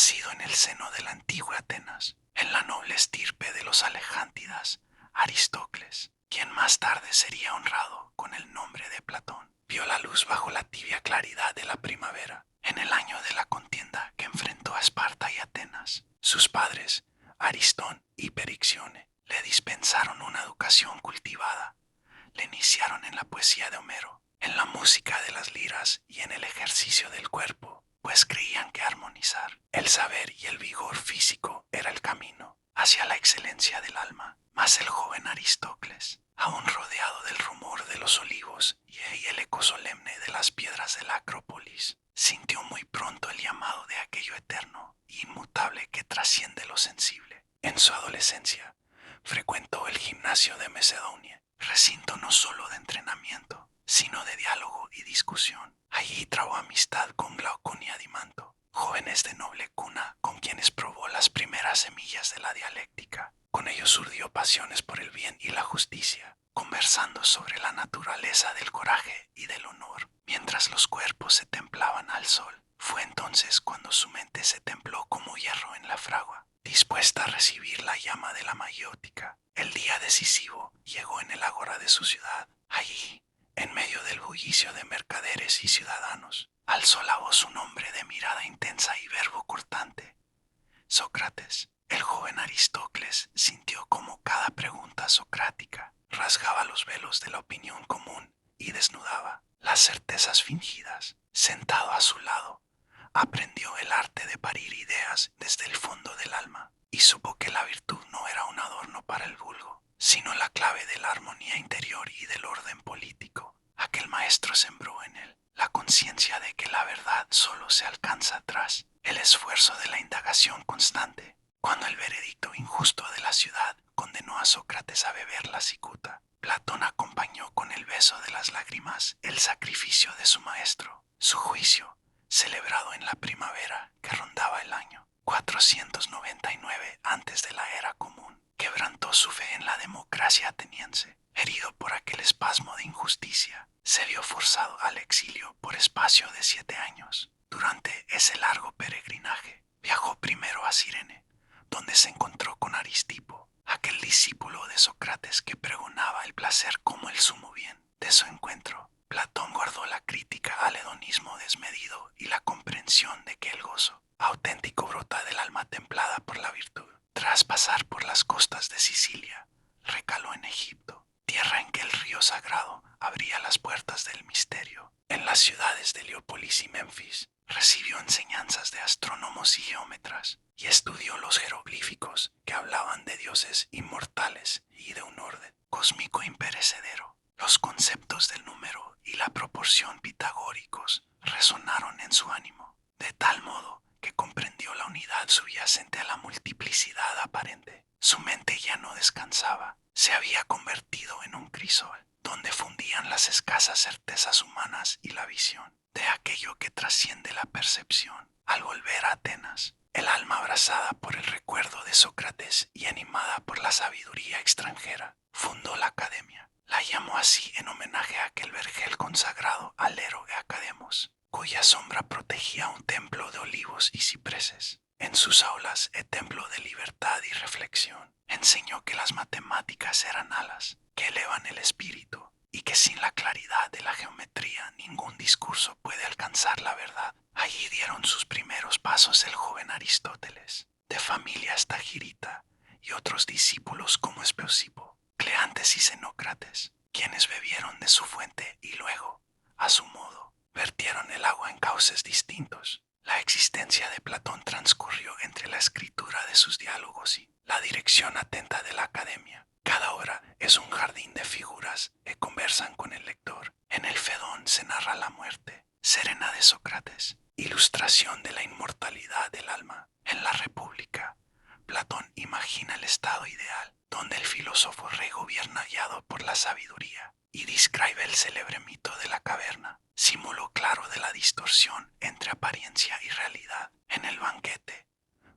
nacido en el seno de la antigua Atenas, en la noble estirpe de los Alejántidas, Aristócles, quien más tarde sería honrado con el nombre de Platón, vio la luz bajo la tibia claridad de la primavera, en el año de la contienda que enfrentó a Esparta y Atenas. Sus padres, Aristón y Periccione, le dispensaron una educación cultivada. Le iniciaron en la poesía de Homero, en la música de las liras y en el ejercicio del cuerpo, pues creían que armonizar el saber y el vigor físico era el camino hacia la excelencia del alma. Mas el joven Aristócles, aún rodeado del rumor de los olivos y el eco solemne de las piedras de la Acrópolis, sintió muy pronto el llamado de aquello eterno e inmutable que trasciende lo sensible. En su adolescencia, frecuentó el gimnasio de Macedonia, recinto no solo de entrenamiento, sino de diálogo y discusión. Allí trabó amistad con Glaucón y Adimanto, jóvenes de noble cuna con quienes probó las primeras semillas de la dialéctica. Con ellos urdió pasiones por el bien y la justicia, conversando sobre la naturaleza del coraje y del honor, mientras los cuerpos se templaban al sol. Fue entonces cuando su mente se templó como hierro en la fragua, dispuesta a recibir la llama de la mayéutica. El día decisivo llegó en el ágora de su ciudad. Allí, en medio del bullicio de mercaderes y ciudadanos, alzó la voz un hombre de mirada intensa y verbo cortante. Sócrates. El joven Aristócles sintió como cada pregunta socrática rasgaba los velos de la opinión común y desnudaba las certezas fingidas. Sentado a su lado, aprendió el arte de parir ideas desde el fondo del alma y supo que la virtud no era un adorno para el vulgo, sino la clave de la armonía interior y del orden político. Aquel maestro sembró en él la conciencia de que la verdad solo se alcanza tras el esfuerzo de la indagación constante. Cuando el veredicto injusto de la ciudad condenó a Sócrates a beber la cicuta, Platón acompañó con el beso de las lágrimas el sacrificio de su maestro. Su juicio, celebrado en la primavera que rondaba el año 499 antes de la era común, quebrantó su fe en la democracia ateniense. Herido por aquel espasmo de injusticia, se vio forzado al exilio por espacio de 7 años. Durante ese largo peregrinaje, viajó primero a Cirene, donde se encontró con Aristipo, aquel discípulo de Sócrates que pregonaba el placer como el sumo bien. De su encuentro, Platón guardó la crítica al hedonismo desmedido y la comprensión de que el gozo auténtico brota del alma templada por la virtud. Tras pasar por las costas de Sicilia, recaló en Egipto, tierra en que el río sagrado abría las puertas del misterio. En las ciudades de Heliópolis y Memphis, recibió enseñanzas de astrónomos y geómetras y estudió los jeroglíficos que hablaban de dioses inmortales y de un orden cósmico imperecedero. Los conceptos del número y la proporción pitagóricos resonaron en su ánimo, de tal modo que comprendió la unidad subyacente a la multiplicidad aparente. Su mente ya no descansaba, se había convertido en un crisol, donde fundían las escasas certezas humanas y la visión de aquello que trasciende la percepción. Al volver a Atenas, el alma abrazada por el recuerdo de Sócrates y animada por la sabiduría extranjera, fundó la academia. La llamó así en homenaje a aquel vergel consagrado al héroe Academos, cuya sombra protegía un templo de olivos y cipreses. En sus aulas, el templo de libertad y reflexión, enseñó que las matemáticas eran alas que elevan el espíritu y que sin la claridad de la geometría ningún discurso puede alcanzar la verdad. Allí dieron sus primeros pasos el joven Aristóteles, de familia estagirita, y otros discípulos como Espeusipo, Cleantes y Xenócrates, quienes bebieron de su fuente y luego, a su modo, vertieron el agua en cauces distintos. La existencia de Platón transcurrió entre la escritura de sus diálogos y la dirección atenta de la academia. Cada obra es un jardín de figuras que conversan con el lector. En el Fedón se narra la muerte serena de Sócrates, ilustración de la inmortalidad del alma. En la República, Platón imagina el estado ideal, donde el filósofo rey gobierna guiado por la sabiduría, y describe el célebre mito de la caverna, símbolo claro de la distorsión entre apariencia y realidad. En el Banquete,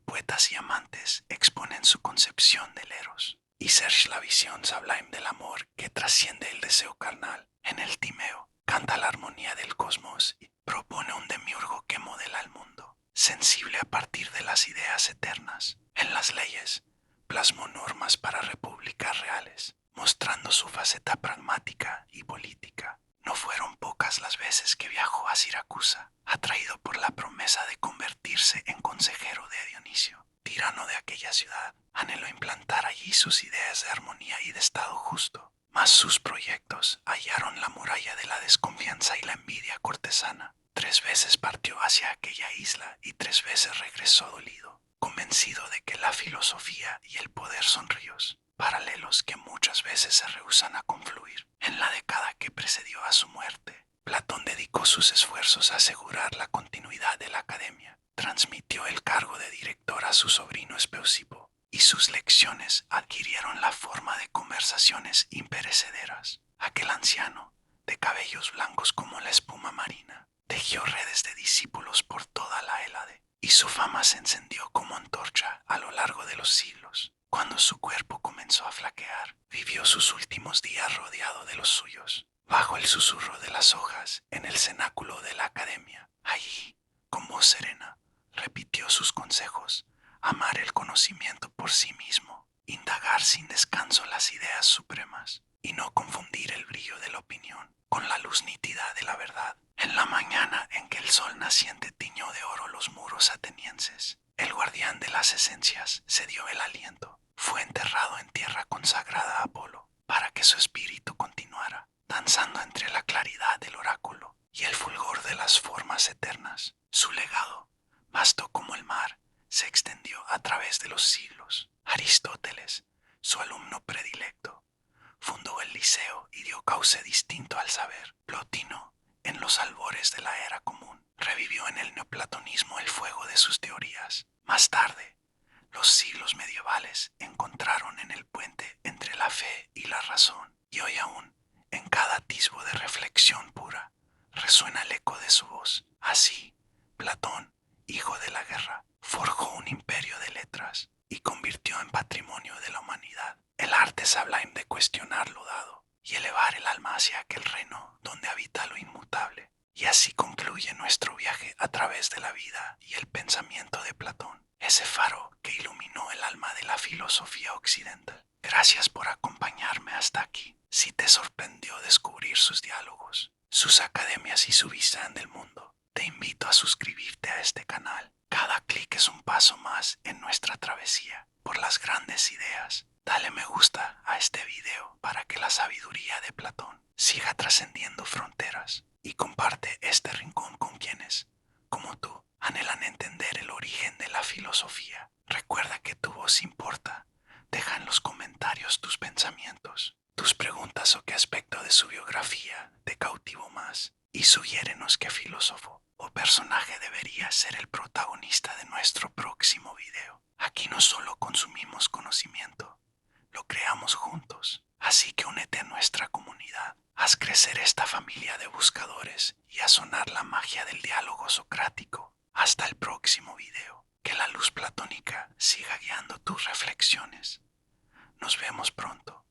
poetas y amantes exponen su concepción del Eros, y Serge la visión sublime del amor que trasciende el deseo carnal. En el Timeo, canta la armonía del cosmos y propone un demiurgo que modela el mundo. sensible a partir de las ideas eternas. En las leyes, plasmó normas para repúblicas reales, mostrando su faceta pragmática y política. No fueron pocas las veces que viajó a Siracusa, atraído por la promesa de convertirse en consejero de Dionisio, tirano de aquella ciudad. Anheló implantar allí sus ideas de armonía y de estado justo, mas sus proyectos hallaron la muralla de la desconfianza y la envidia cortesana. 3 veces partió hacia aquella isla y 3 veces regresó dolido, convencido de que la filosofía y el poder son ríos, paralelos que muchas veces se rehúsan a confluir. En la década que precedió a su muerte, Platón dedicó sus esfuerzos a asegurar la continuidad de la academia. Transmitió el cargo de director a su sobrino Espeusipo, y sus lecciones adquirieron la forma de conversaciones imperecederas. Aquel anciano, de cabellos blancos como la espuma marina, tejió redes de discípulos por toda la Hélade, y su fama se encendió como antorcha a lo largo de los siglos. Cuando su cuerpo comenzó a flaquear, vivió sus últimos días rodeado de los suyos, bajo el susurro de las hojas, en el cenáculo de la academia. Allí, con voz serena, repitió sus consejos: amar el conocimiento por sí mismo, indagar sin descanso las ideas supremas, y no confundir el brillo de la opinión con la luz nítida de la verdad. En la mañana en que el sol naciente tiñó de oro los muros atenienses, el guardián de las esencias se dio el aliento. Fue enterrado en tierra consagrada a Apolo, para que su espíritu continuara, danzando entre la claridad del oráculo y el fulgor de las formas eternas. Su legado, vasto como el mar, se extendió a través de los siglos. Aristóteles, su alumno predilecto, fundó el Liceo y dio cauce distinto al saber. Plotino, en los albores de la era común, revivió en el neoplatonismo el fuego de sus teorías. Más tarde, los siglos medievales encontraron en el puente entre la fe y la razón, y hoy aún, en cada atisbo de reflexión pura, resuena el eco de su voz. Así, Platón, hijo de la guerra, forjó un imperio de letras y convirtió en patrimonio de la humanidad el arte sublime de cuestionar lo dado y elevar el alma hacia aquel reino donde habita lo inmutable. Y así concluye nuestro viaje a través de la vida y el pensamiento de Platón, ese faro que iluminó el alma de la filosofía occidental. Gracias por acompañarme hasta aquí. Si te sorprendió descubrir sus diálogos, sus academias y su visión del mundo, te invito a suscribirte a este canal. Cada clic es un paso más en nuestra travesía por las grandes ideas. Dale me gusta a este video para que la sabiduría de Platón siga trascendiendo fronteras, y comparte este rincón con quienes, como tú, anhelan entender el origen de la filosofía. Recuerda que tu voz importa. Deja en los comentarios tus pensamientos, tus preguntas o qué aspecto de su biografía te cautivó más, y sugiérenos qué filósofo o personaje debería ser el protagonista de nuestro próximo video. Aquí no solo consumimos conocimiento, lo creamos juntos. Así que únete a nuestra comunidad, haz crecer esta familia de buscadores y a sonar la magia del diálogo socrático. Hasta el próximo video. Que la luz platónica siga guiando tus reflexiones. Nos vemos pronto.